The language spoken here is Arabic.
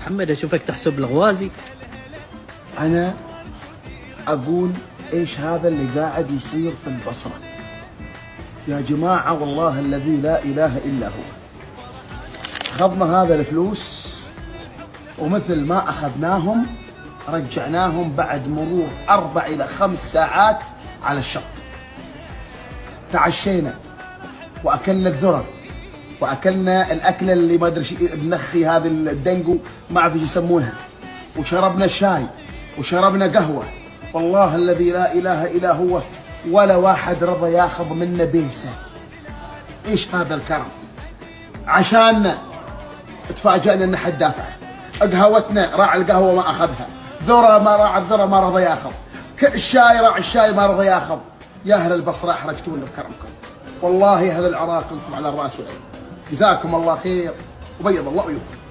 محمد اشوفك تحسب الغوازي. أنا أقول إيش هذا اللي قاعد يصير في البصرة يا جماعة، والله الذي لا إله إلا هو. أخذنا هذا الفلوس ومثل ما أخذناهم رجعناهم بعد مرور 4 إلى 5 ساعات على الشط. تعشينا وأكلنا الذرة وأكلنا الأكلة اللي ما أدري بنخي هذه الدنجو ما أعرف ايش يسمونها، وشربنا الشاي وشربنا قهوة. والله الذي لا إله إلا هو ولا واحد رضى ياخذ منا بيسة. إيش هذا الكرم؟ عشاننا تفاجأنا إن حد دافع. قهوتنا راعي القهوة ما أخذها، ذرة ما راعي الذرة ما رضى ياخذ، الشاي راعي الشاي ما رضى ياخذ. يا أهل البصرة أحرجتونا بكرمكم، والله أهل العراق لكم على الرأس والعين. جزاكم الله خير وبيض الله وجوهكم.